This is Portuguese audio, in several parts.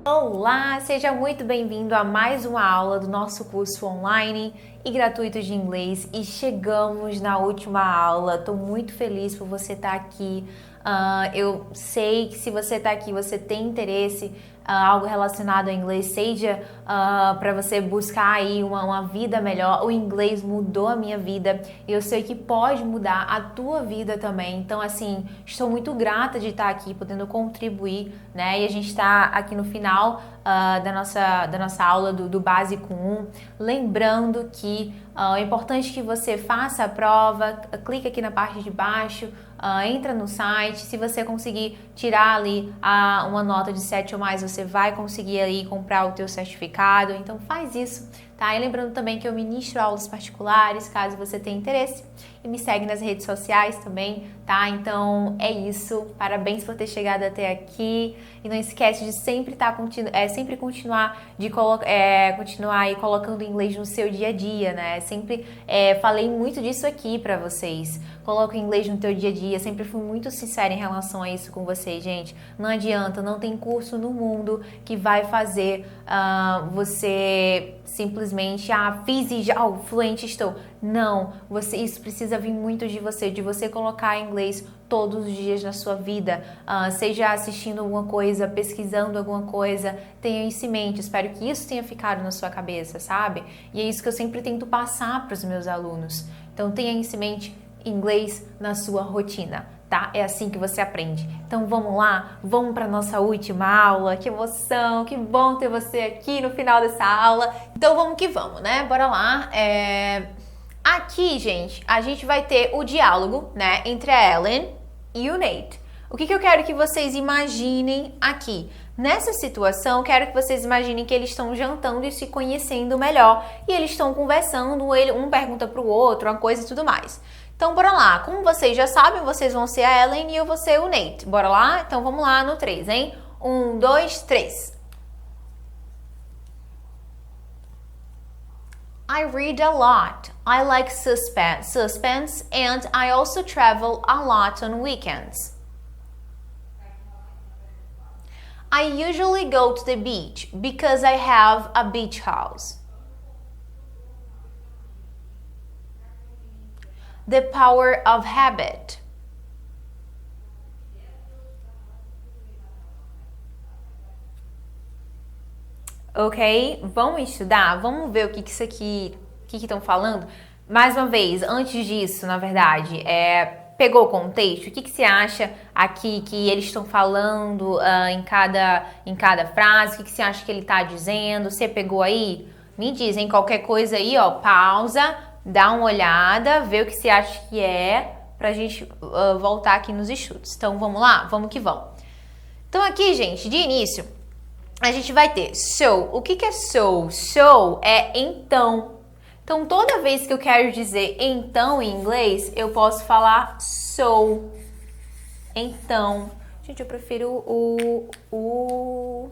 Olá, seja muito bem-vindo a mais uma aula do nosso curso online e gratuito de inglês e chegamos na última aula. Estou muito feliz por você estar aqui. Eu sei que se você está aqui, você tem interesse algo relacionado ao inglês, seja para você buscar aí uma vida melhor. O inglês mudou a minha vida e eu sei que pode mudar a tua vida também. Então, assim, estou muito grata de estar aqui, podendo contribuir, né? E a gente está aqui no final da nossa aula do Básico 1, lembrando que é importante que você faça a prova, clique aqui na parte de baixo, entra no site. Se você conseguir tirar ali uma nota de 7 ou mais, você vai conseguir aí comprar o teu certificado, então faz isso, tá? E lembrando também que eu ministro aulas particulares, caso você tenha interesse, e me segue nas redes sociais também, tá? Então é isso, parabéns por ter chegado até aqui, e não esquece de sempre continuar aí colocando inglês no seu dia a dia, né? Sempre falei muito disso aqui pra vocês. Coloca o inglês no teu dia a dia, sempre fui muito sincera em relação a isso com vocês, gente. Não adianta, não tem curso no mundo que vai fazer você simplesmente, fiz e já, fluente estou. Não, isso precisa vir muito de você colocar inglês todos os dias na sua vida, seja assistindo alguma coisa, pesquisando alguma coisa, tenha isso em mente. Espero que isso tenha ficado na sua cabeça, sabe? E é isso que eu sempre tento passar para os meus alunos. Então tenha isso em mente, inglês na sua rotina, tá? É assim que você aprende. Então vamos lá, vamos para nossa última aula. Que emoção, que bom ter você aqui no final dessa aula. Então vamos que vamos, né? Bora lá. Aqui, gente, a gente vai ter o diálogo, né, entre a Ellen e o Nate. O que eu quero que vocês imaginem aqui? Nessa situação, quero que vocês imaginem que eles estão jantando e se conhecendo melhor. E eles estão conversando, um pergunta para o outro, uma coisa e tudo mais. Então, bora lá. Como vocês já sabem, vocês vão ser a Ellen e eu vou ser o Nate. Bora lá? Então, vamos lá no 3, hein? 1, 2, 3. I read a lot. I like suspense and I also travel a lot on weekends. I usually go to the beach because I have a beach house. The power of habit. Ok? Vamos estudar? Vamos ver o que isso aqui, o que estão falando? Mais uma vez, antes disso, na verdade, pegou o contexto? O que você acha aqui que eles estão falando em cada frase? O que você acha que ele está dizendo? Você pegou aí? Me dizem qualquer coisa aí, ó, pausa, dá uma olhada, vê o que você acha que pra gente voltar aqui nos estudos. Então, vamos lá? Vamos que vamos. Então, aqui, gente, de início, a gente vai ter so. O que é so? So é então. Então, toda vez que eu quero dizer então em inglês, eu posso falar so. Então. Gente, eu prefiro o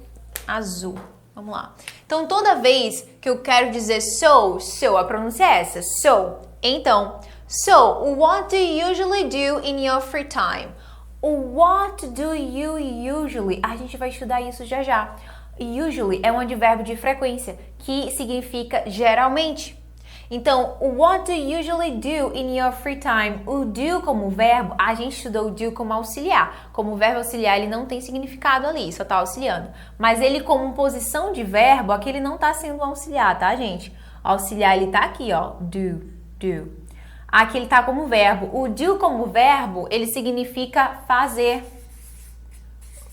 azul. Vamos lá. Então, toda vez que eu quero dizer so, a pronúncia é essa. So. Então. So, what do you usually do in your free time? O what do you usually? A gente vai estudar isso já já. Usually é um advérbio de frequência que significa geralmente. Então, what do you usually do in your free time? O do como verbo, a gente estudou o do como auxiliar. Como verbo auxiliar, ele não tem significado ali, só tá auxiliando. Mas ele como posição de verbo, aqui ele não tá sendo um auxiliar, tá, gente? O auxiliar, ele tá aqui, ó, do. Aqui ele tá como verbo. O do como verbo, ele significa fazer.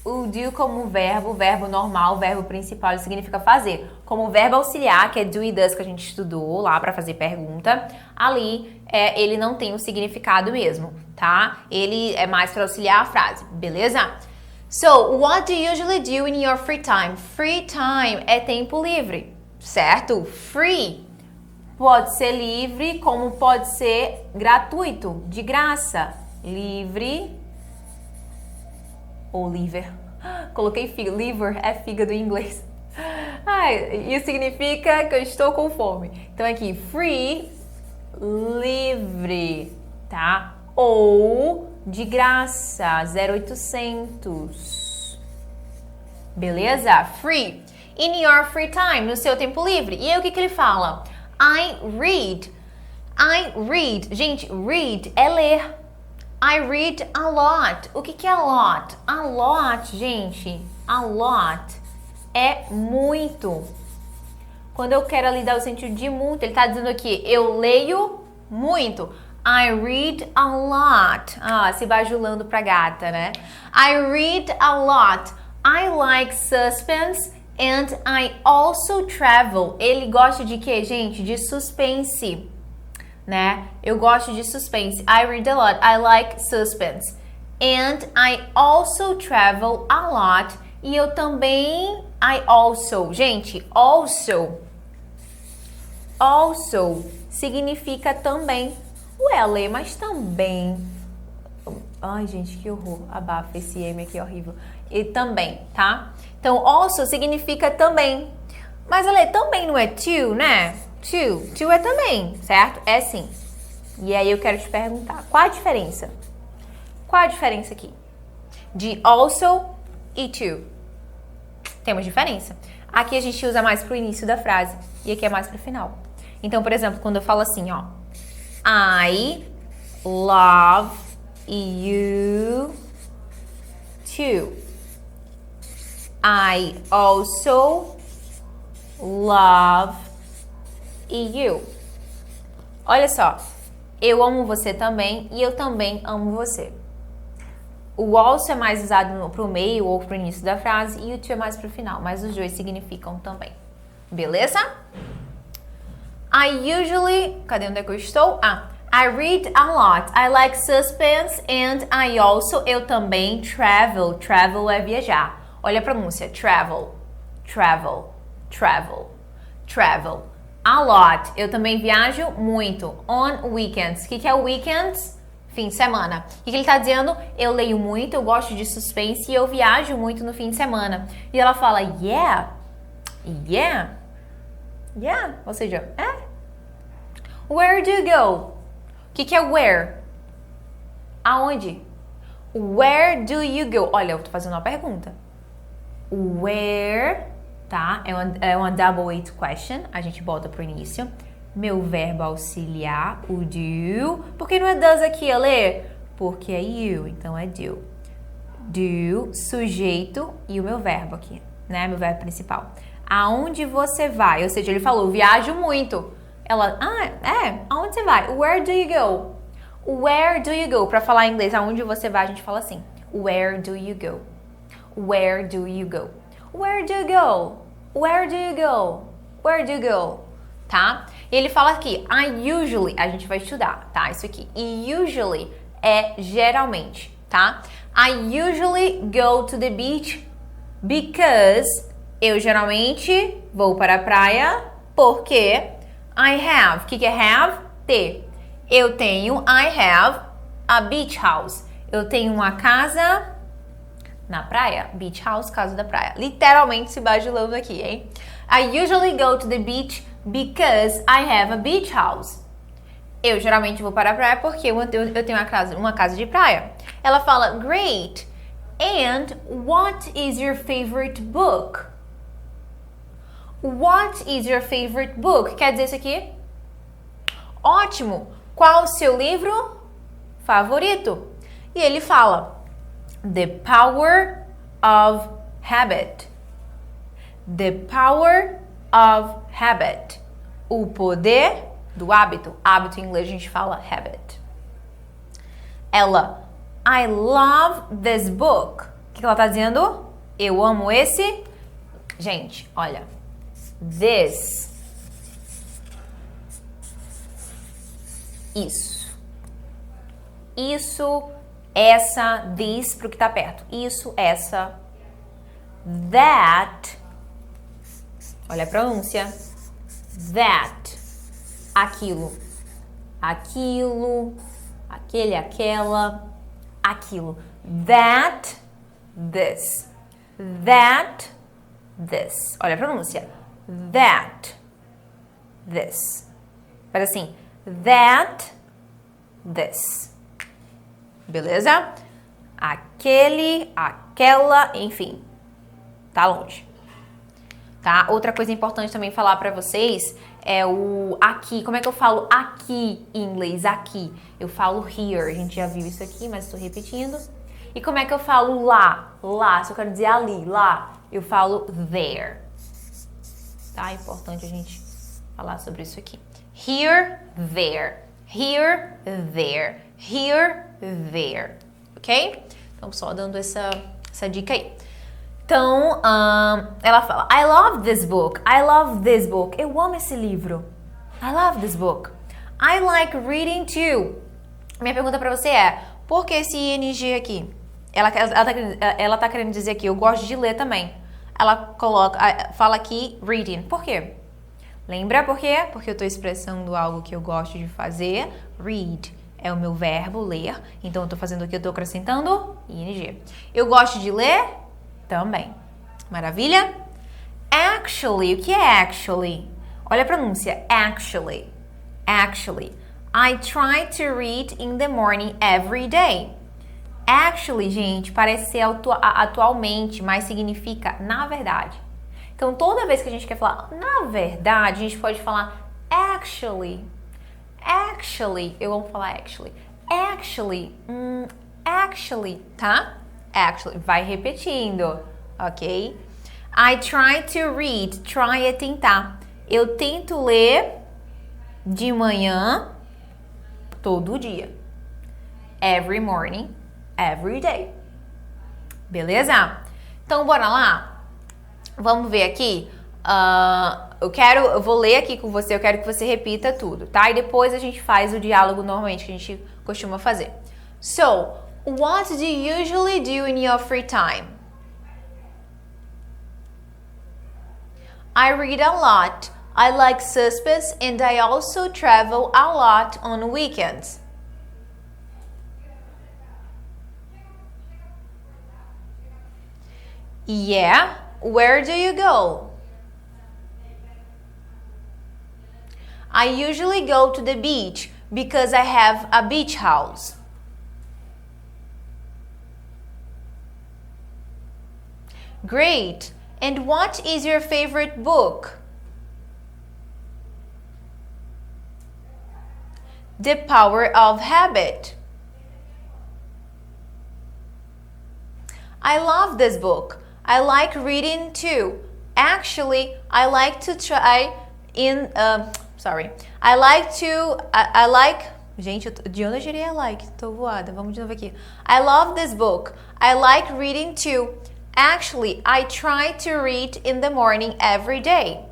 O do como verbo normal, verbo principal, ele significa fazer. Como verbo auxiliar, que é do e does, que a gente estudou lá para fazer pergunta, ali ele não tem um significado mesmo, tá? Ele é mais para auxiliar a frase, beleza? So, what do you usually do in your free time? Free time é tempo livre, certo? Free pode ser livre, como pode ser gratuito, de graça. Livre ou liver. Coloquei fígado. Liver é fígado em inglês. Isso significa que eu estou com fome. Então aqui, free, livre, tá? Ou de graça, 0800. Beleza? Free. In your free time, no seu tempo livre. E aí o que ele fala? I read. I read. Gente, read é ler. I read a lot. O que é a lot? A lot, gente, a lot é muito. Quando eu quero ali dar o sentido de muito, ele tá dizendo aqui, eu leio muito. I read a lot. Ah, se bajulando pra gata, né? I read a lot. I like suspense and I also travel. Ele gosta de quê, gente? De suspense, né? Eu gosto de suspense. I read a lot. I like suspense. And I also travel a lot. E eu também... I also. Gente, also significa também. Ué, Lê, mas também. Ai, gente, que horror. Abafa esse M aqui, horrível. E também, tá? Então, also significa também. Mas, Lê, também não é to, né? To é também, certo? É sim. E aí eu quero te perguntar, qual a diferença? Qual a diferença aqui? De also e to. Tem uma diferença. Aqui a gente usa mais pro início da frase e aqui é mais pro final. Então, por exemplo, quando eu falo assim, ó, I love you too. I also love you. Olha só, eu amo você também e eu também amo você. O also é mais usado pro meio ou pro início da frase e o to é mais pro final, mas os dois significam também. Beleza? I usually... Cadê onde é que eu estou? I read a lot. I like suspense and I also... Eu também travel. Travel é viajar. Olha a pronúncia. Travel. Travel. Travel. Travel. A lot. Eu também viajo muito. On weekends. O que é o weekends? Fim de semana. O que ele tá dizendo? Eu leio muito, eu gosto de suspense e eu viajo muito no fim de semana. E ela fala, yeah. Yeah. Yeah. Ou seja, é. Where do you go? O que é where? Aonde? Where do you go? Olha, eu tô fazendo uma pergunta. Where, tá? É uma double it question. A gente bota pro início. Meu verbo auxiliar, o do. Por que não é does aqui, Ale? Porque é you, então é do. Do, sujeito e o meu verbo aqui, né? Meu verbo principal. Aonde você vai? Ou seja, ele falou, viajo muito. Ela, aonde você vai? Where do you go? Where do you go? Pra falar em inglês, aonde você vai, a gente fala assim. Where do you go? Where do you go? Where do you go? Where do you go? Where do you go? Tá? E ele fala aqui, I usually, a gente vai estudar, tá? Isso aqui. E usually é geralmente, tá? I usually go to the beach because eu geralmente vou para a praia porque I have. O que é have? Ter. Eu tenho, I have a beach house. Eu tenho uma casa na praia. Beach house, casa da praia. Literalmente se bajulando aqui, hein? I usually go to the beach because I have a beach house. Eu geralmente vou para a praia porque eu tenho uma casa de praia. Ela fala, great. And what is your favorite book? What is your favorite book? Quer dizer isso aqui? Ótimo. Qual o seu livro favorito? E ele fala, The Power of Habit. The Power of Habit. O poder do hábito. Hábito em inglês a gente fala habit. Ela, I love this book. O que ela tá dizendo? Eu amo esse. Gente, olha. This. Isso. Isso, essa, this pro que tá perto. Isso, essa. That. Olha a pronúncia. That. Aquilo. Aquilo. Aquele, aquela. Aquilo. That. This. That. This. Olha a pronúncia. That. This. Faz assim. That. This. Beleza? Aquele, aquela, enfim. tá longe. Tá? Outra coisa importante também falar pra vocês é o aqui. Como é que eu falo aqui em inglês? Aqui. Eu falo here. A gente já viu isso aqui, mas estou repetindo. E como é que eu falo lá? Lá. Se eu quero dizer ali, lá, eu falo there. Tá? É importante a gente falar sobre isso aqui. Here, there. Here, there. Here, there. Ok? Então, só dando essa dica aí. Então, ela fala, I love this book. I love this book. Eu amo esse livro. I love this book. I like reading too. Minha pergunta pra você é, por que esse ing aqui? Ela tá querendo dizer aqui, eu gosto de ler também. Ela fala aqui reading. Por quê? Lembra por quê? Porque eu tô expressando algo que eu gosto de fazer. Read é o meu verbo, ler. Então, eu tô fazendo aqui, eu tô acrescentando ing. Eu gosto de ler também. Maravilha? Actually, o que é actually? Olha a pronúncia, actually. Actually. I try to read in the morning every day. Actually, gente, parece ser atualmente, mas significa na verdade. Então, toda vez que a gente quer falar na verdade, a gente pode falar actually. Actually. Eu amo falar actually. Actually. Actually, tá? Actually. Vai repetindo, ok? I try to read. Try é tentar. Eu tento ler de manhã todo dia. Every morning, every day. Beleza? Então, bora lá? Vamos ver aqui. Eu vou ler aqui com você, eu quero que você repita tudo, tá? E depois a gente faz o diálogo normalmente que a gente costuma fazer. So, what do you usually do in your free time? I read a lot. I like suspense and I also travel a lot on weekends. Yeah, where do you go? I usually go to the beach because I have a beach house. Great. And what is your favorite book? The Power of Habit. I love this book. I like reading too. Actually, I like to try Gente, de onde eu tirei a like? Tô voada. Vamos de novo aqui. I love this book. I like reading too. Actually, I try to read in the morning every day.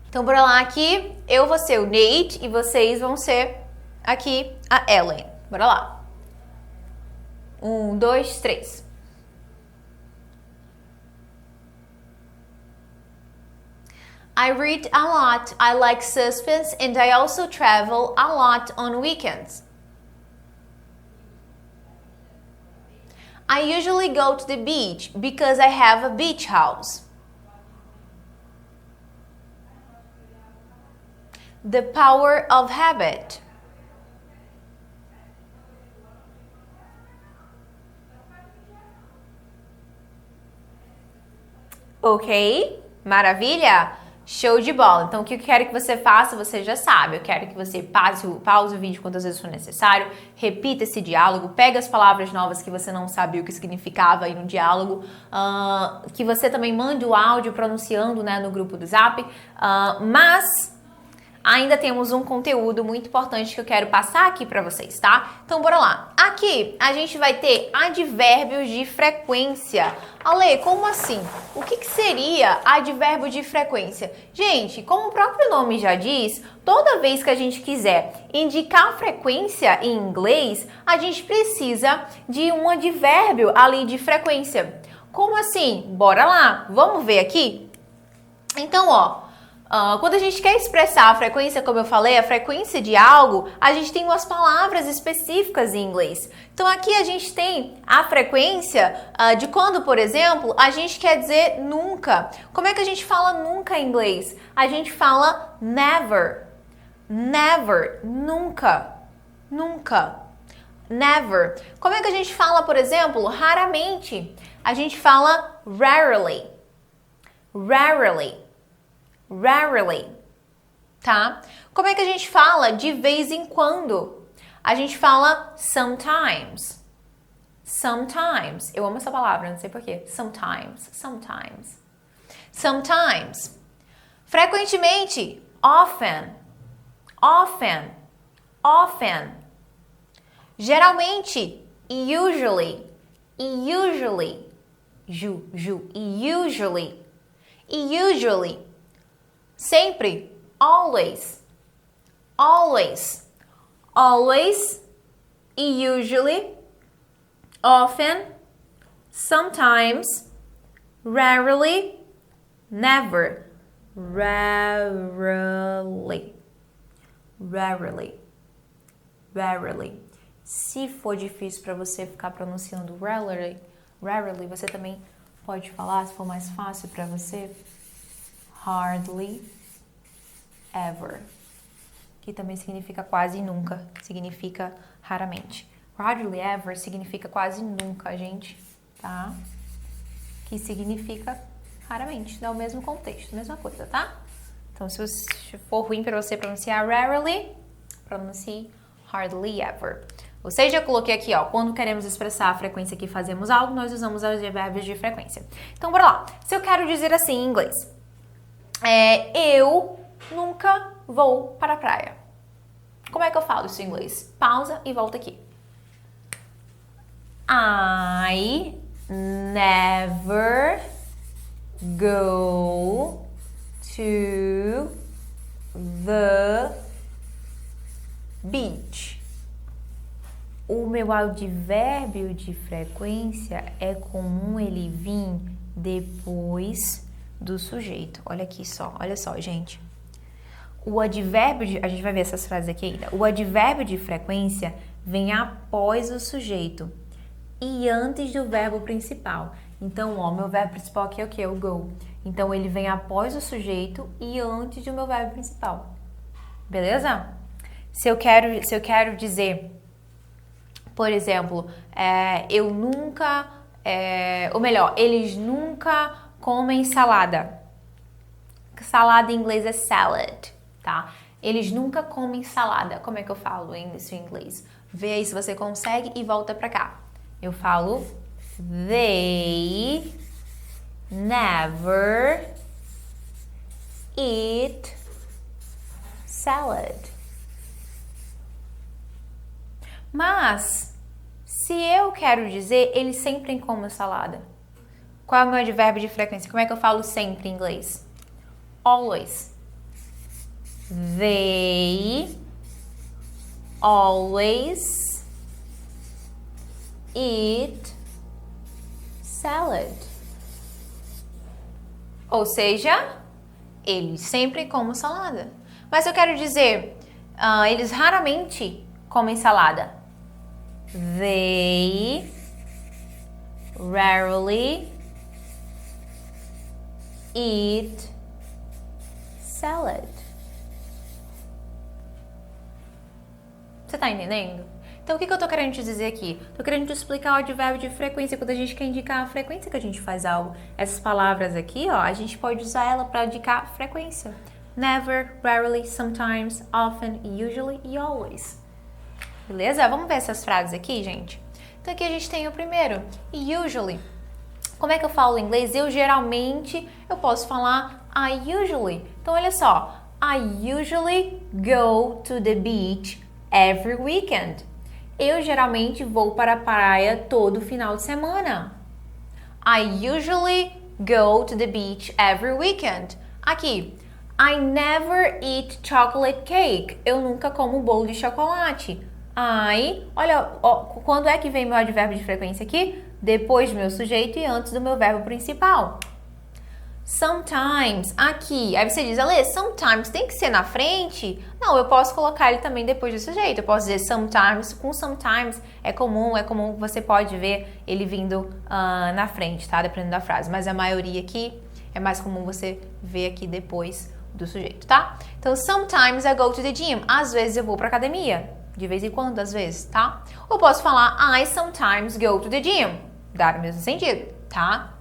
Então, bora lá aqui. Eu vou ser o Nate e vocês vão ser aqui a Ellen. Bora lá. 1, 2, 3. I read a lot. I like suspense and I also travel a lot on weekends. I usually go to the beach because I have a beach house. The Power of Habit. Ok? Maravilha? Show de bola. Então, o que eu quero que você faça, você já sabe. Eu quero que você pause o vídeo quantas vezes for necessário, repita esse diálogo, pega as palavras novas que você não sabia o que significava aí no diálogo, que você também mande o áudio pronunciando, né, no grupo do Zap, mas ainda temos um conteúdo muito importante que eu quero passar aqui para vocês, tá? Então, bora lá. Aqui, a gente vai ter advérbios de frequência. Ale, como assim? O que seria advérbio de frequência? Gente, como o próprio nome já diz, toda vez que a gente quiser indicar frequência em inglês, a gente precisa de um advérbio ali de frequência. Como assim? Bora lá. Vamos ver aqui? Então, ó, quando a gente quer expressar a frequência, como eu falei, a frequência de algo, a gente tem umas palavras específicas em inglês. Então, aqui a gente tem a frequência de quando, por exemplo, a gente quer dizer nunca. Como é que a gente fala nunca em inglês? A gente fala never. Never, nunca. Nunca. Never. Como é que a gente fala, por exemplo, raramente? A gente fala rarely. Rarely. Rarely. Tá? Como é que a gente fala de vez em quando? A gente fala sometimes. Sometimes. Eu amo essa palavra, não sei porquê. Sometimes. Sometimes. Sometimes. Frequentemente. Often. Often. Often. Geralmente. Usually. Usually. Usually. Usually. Sempre. Always. Always. Always. Usually. Often. Sometimes. Rarely. Never. Rarely. Rarely. Rarely. Se for difícil para você ficar pronunciando rarely, você também pode falar, se for mais fácil para você, hardly ever, que também significa quase nunca, significa raramente. Hardly ever significa quase nunca, gente, tá? Que significa raramente, dá o mesmo contexto, mesma coisa, tá? Então, se for ruim para você pronunciar rarely, pronuncie hardly ever. Ou seja, eu coloquei aqui, ó, quando queremos expressar a frequência que fazemos algo, nós usamos os verbos de frequência. Então, bora lá. Se eu quero dizer assim em inglês, eu nunca vou para a praia. Como é que eu falo isso em inglês? Pausa e volta aqui. I never go to the beach. O meu advérbio de frequência é comum ele vir depois do sujeito. Olha aqui só, olha só, gente. O advérbio a gente vai ver essas frases aqui ainda. O advérbio de frequência vem após o sujeito e antes do verbo principal. Então, ó, meu verbo principal aqui é o quê? O go. Então, ele vem após o sujeito e antes do meu verbo principal. Beleza? Se eu quero dizer, por exemplo, eu nunca, ou melhor, eles nunca comem salada. Salada em inglês é salad, tá? Eles nunca comem salada. Como é que eu falo isso em inglês? Vê aí se você consegue e volta pra cá. Eu falo they never eat salad. Mas, se eu quero dizer, eles sempre comem salada. Qual é o meu advérbio de frequência? Como é que eu falo sempre em inglês? Always. They always eat salad. Ou seja, eles sempre comem salada. Mas eu quero dizer, eles raramente comem salada. They rarely eat salad. Você tá entendendo? Então, o que eu tô querendo te dizer aqui? Tô querendo te explicar o advérbio de frequência. Quando a gente quer indicar a frequência que a gente faz algo, essas palavras aqui, ó, a gente pode usar ela para indicar frequência. Never, rarely, sometimes, often, usually e always. Beleza? Vamos ver essas frases aqui, gente? Então, aqui a gente tem o primeiro, usually. Como é que eu falo em inglês? Eu geralmente, eu posso falar I usually. Então, olha só. I usually go to the beach every weekend. Eu geralmente vou para a praia todo final de semana. I usually go to the beach every weekend. Aqui. I never eat chocolate cake. Eu nunca como bolo de chocolate. Olha, ó, quando é que vem meu advérbio de frequência aqui? Depois do meu sujeito e antes do meu verbo principal. Sometimes, aqui. Aí você diz, Ale, sometimes tem que ser na frente? Não, eu posso colocar ele também depois do sujeito. Eu posso dizer sometimes. Com sometimes é comum, você pode ver ele vindo na frente, tá? Dependendo da frase. Mas a maioria aqui é mais comum você ver aqui depois do sujeito, tá? Então, sometimes I go to the gym. Às vezes eu vou pra academia. de vez em quando, às vezes, tá? Ou posso falar I sometimes go to the gym. Dá o mesmo sentido, tá?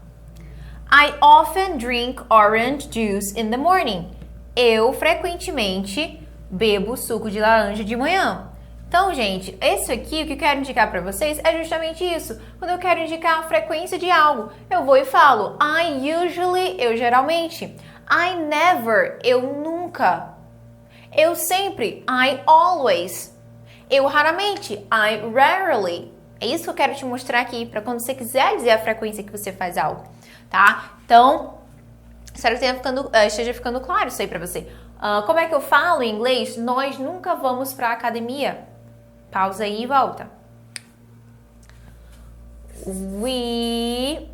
I often drink orange juice in the morning. Eu frequentemente bebo suco de laranja de manhã. Então, gente, esse aqui, o que eu quero indicar para vocês é justamente isso. Quando eu quero indicar a frequência de algo, eu vou e falo I usually, eu geralmente. I never, eu nunca. Eu sempre, I always. Eu raramente, I rarely. É isso que eu quero te mostrar aqui, para quando você quiser dizer a frequência que você faz algo, tá? Então, espero que esteja ficando claro isso aí para você. Como é que eu falo em inglês? Nós nunca vamos para a academia. Pausa aí e volta. We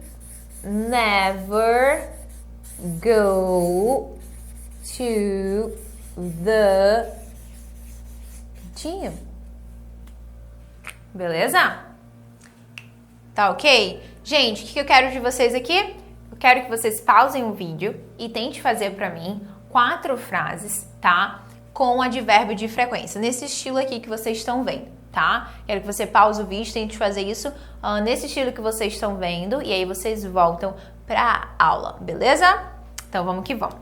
never go to the gym. Beleza? Tá ok? Gente, o que eu quero de vocês aqui? Eu quero que vocês pausem o vídeo e tente fazer pra mim 4 frases, tá? Com advérbio de frequência, nesse estilo aqui que vocês estão vendo, tá? Quero que você pause o vídeo e tente fazer isso nesse estilo que vocês estão vendo e aí vocês voltam pra aula, beleza? Então vamos que vamos.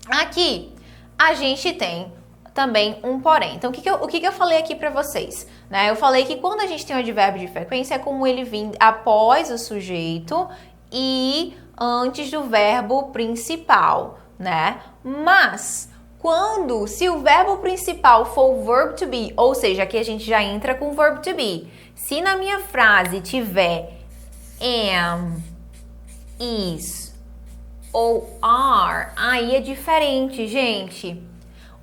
Aqui a gente tem também um porém. Então o que eu falei aqui pra vocês? Né? Eu falei que quando a gente tem um advérbio de frequência é como ele vir após o sujeito e antes do verbo principal, né? Mas se o verbo principal for o verb to be, ou seja, aqui a gente já entra com o verb to be. Se na minha frase tiver am, is ou are, aí é diferente, gente.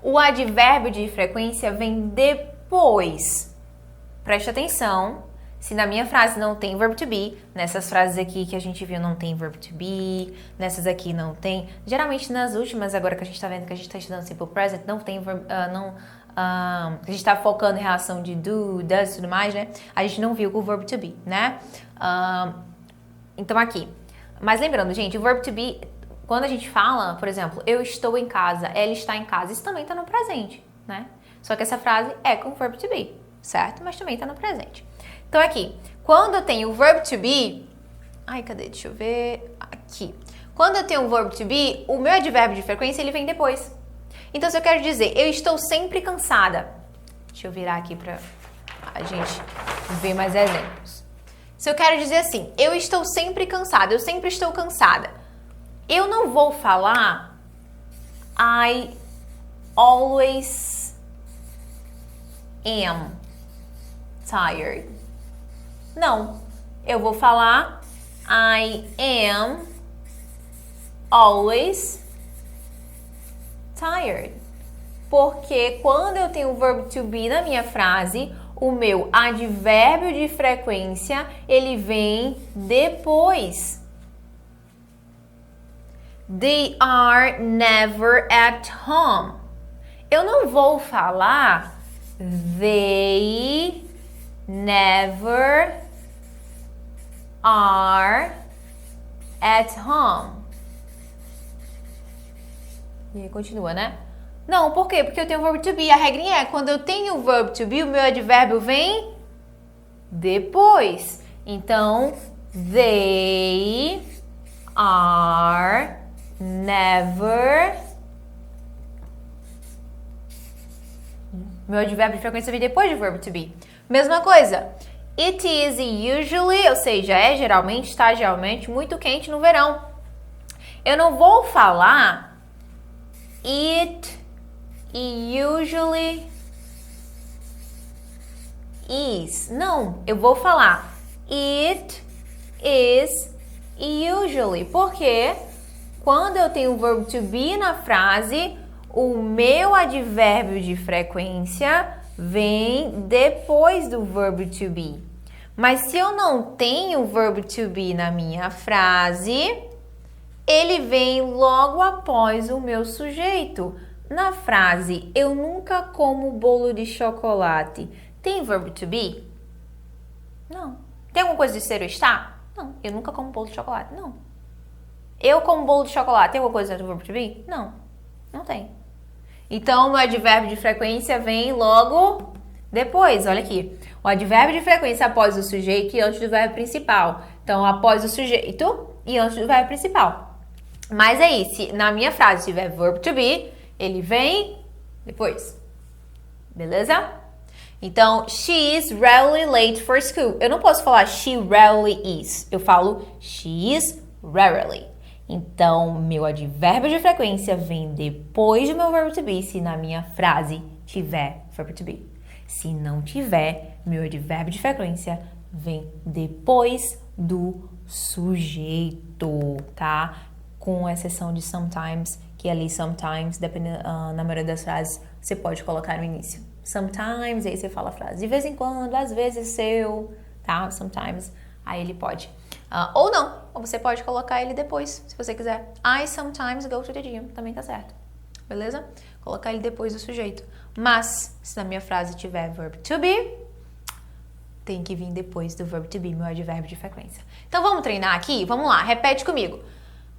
O advérbio de frequência vem depois. Preste atenção. Se na minha frase não tem verb to be, nessas frases aqui que a gente viu não tem verb to be, nessas aqui não tem. Geralmente nas últimas, agora que a gente tá vendo que a gente tá estudando simple present, não tem verb, a gente tá focando em relação de do, does e tudo mais, né? A gente não viu com o verb to be, né? Então aqui. Mas lembrando, gente, o verb to be, quando a gente fala, por exemplo, eu estou em casa, ela está em casa, isso também tá no presente, né? Só que essa frase é com o verb to be, certo? Mas também tá no presente. Então aqui, quando eu tenho o verb to be, cadê? Deixa eu ver, aqui. Quando eu tenho o verb to be, o meu advérbio de frequência, ele vem depois. Então se eu quero dizer, eu estou sempre cansada. Deixa eu virar aqui pra a gente ver mais exemplos. Se eu quero dizer assim, eu estou sempre cansada, eu sempre estou cansada. Eu não vou falar I always am tired. Não, eu vou falar I am always tired. Porque quando eu tenho o verb to be na minha frase, o meu advérbio de frequência, ele vem depois. They are never at home. Eu não vou falar they never are at home. E aí continua, né? Não, por quê? Porque eu tenho o verbo to be. A regrinha é, quando eu tenho o verbo to be, o meu advérbio vem depois. Então, they are never. Meu advérbio de frequência vem depois do verbo to be. Mesma coisa. It is usually, ou seja, é geralmente, estagialmente, muito quente no verão. Eu não vou falar it usually is. Não, eu vou falar it is usually. Porque quando eu tenho o verbo to be na frase, o meu advérbio de frequência vem depois do verbo to be. Mas se eu não tenho o verbo to be na minha frase, ele vem logo após o meu sujeito. Na frase, eu nunca como bolo de chocolate, tem verbo to be? Não. Tem alguma coisa de ser ou estar? Não. Eu nunca como bolo de chocolate? Não. Eu como bolo de chocolate, tem alguma coisa do verbo to be? Não. Não tem. Então, o meu advérbio de frequência vem logo depois, olha aqui. O advérbio de frequência após o sujeito e antes do verbo principal. Então, após o sujeito e antes do verbo principal. Mas aí, se na minha frase tiver verb to be, ele vem depois. Beleza? Então, she is rarely late for school. Eu não posso falar she rarely is. Eu falo she is rarely. Então, meu advérbio de frequência vem depois do meu verbo to be se na minha frase tiver verbo to be. Se não tiver, meu advérbio de frequência vem depois do sujeito, tá? Com exceção de sometimes, que ali sometimes, dependendo, na maioria das frases, você pode colocar no início. Sometimes, aí você fala a frase de vez em quando, às vezes seu, tá? Sometimes, aí ele pode. Ou não, ou você pode colocar ele depois, se você quiser. I sometimes go to the gym, também tá certo. Beleza? Colocar ele depois do sujeito. Mas, se na minha frase tiver verb to be, tem que vir depois do verb to be, meu advérbio de frequência. Então, vamos treinar aqui? Vamos lá, repete comigo.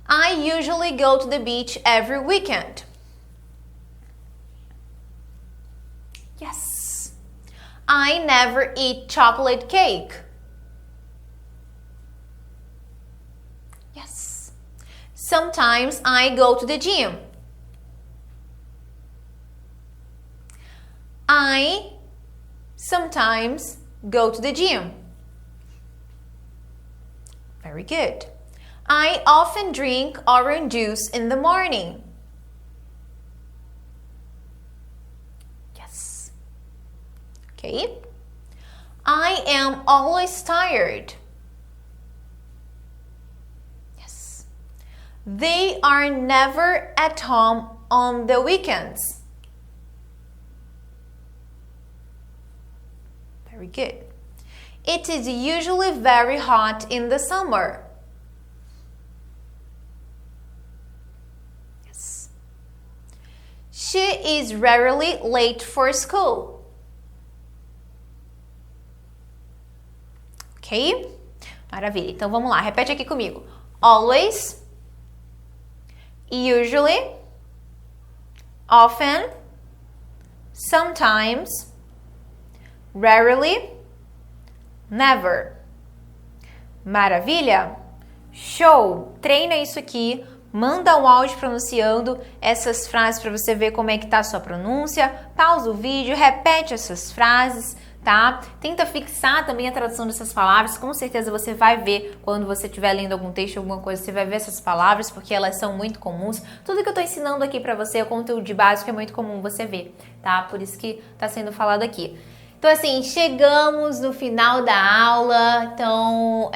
I usually go to the beach every weekend. Yes. I never eat chocolate cake. Yes. Sometimes I go to the gym. I sometimes go to the gym. Very good. I often drink orange juice in the morning. Yes. Okay. I am always tired. Yes. They are never at home on the weekends. Very good. It is usually very hot in the summer. Yes. She is rarely late for school. Ok? Maravilha. Então vamos lá, repete aqui comigo. Always, usually, often, sometimes, rarely, never. Maravilha? Show! Treina isso aqui, manda um áudio pronunciando essas frases para você ver como é que tá a sua pronúncia, pausa o vídeo, repete essas frases, tá? Tenta fixar também a tradução dessas palavras, com certeza você vai ver quando você estiver lendo algum texto, alguma coisa, você vai ver essas palavras, porque elas são muito comuns. Tudo que eu tô ensinando aqui para você, o conteúdo de básico é muito comum você ver, tá? Por isso que tá sendo falado aqui. Então, assim, chegamos no final da aula, então,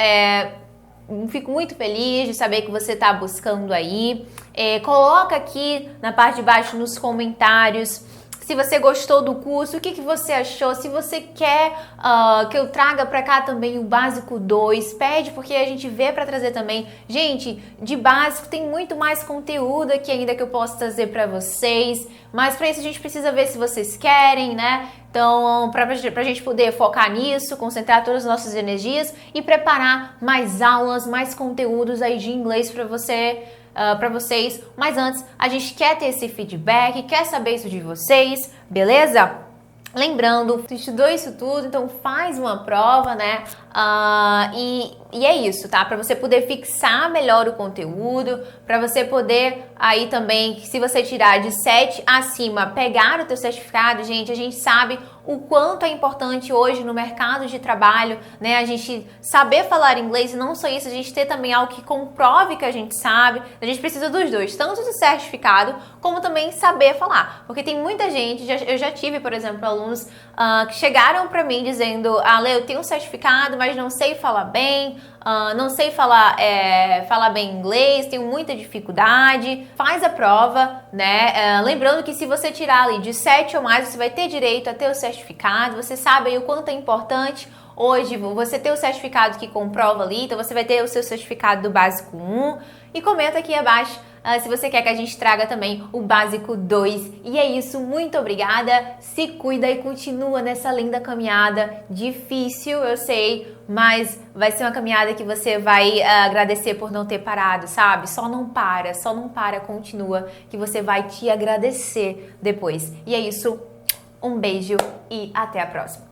fico muito feliz de saber que você está buscando aí. Coloca aqui na parte de baixo nos comentários se você gostou do curso, o que você achou, se você quer que eu traga para cá também o Básico 2, pede porque a gente vê para trazer também. Gente, de básico tem muito mais conteúdo aqui ainda que eu posso trazer para vocês, mas para isso a gente precisa ver se vocês querem, né? Então, para a gente poder focar nisso, concentrar todas as nossas energias e preparar mais aulas, mais conteúdos aí de inglês para vocês. Mas antes, a gente quer ter esse feedback, quer saber isso de vocês, beleza? Lembrando, tu estudou isso tudo, então faz uma prova, né? E é isso, tá? Para você poder fixar melhor o conteúdo, para você poder aí também, se você tirar de 7 acima, pegar o teu certificado, gente, a gente sabe o quanto é importante hoje no mercado de trabalho, né? A gente saber falar inglês e não só isso, a gente ter também algo que comprove que a gente sabe. A gente precisa dos dois, tanto do certificado como também saber falar. Porque tem muita gente, eu já tive, por exemplo, alunos que chegaram para mim dizendo: Lê, eu tenho um certificado, mas não sei falar bem, não sei falar bem inglês, tenho muita dificuldade. Faz a prova, né? Lembrando que se você tirar ali de 7 ou mais, você vai ter direito a ter o certificado. Você sabe aí o quanto é importante hoje você ter o certificado que comprova ali, então você vai ter o seu certificado do Básico 1. E comenta aqui abaixo se você quer que a gente traga também o Básico 2. E é isso, muito obrigada, se cuida e continua nessa linda caminhada. Difícil, eu sei, mas vai ser uma caminhada que você vai agradecer por não ter parado, sabe? Só não para, continua, que você vai te agradecer depois. E é isso, Um beijo e até a próxima!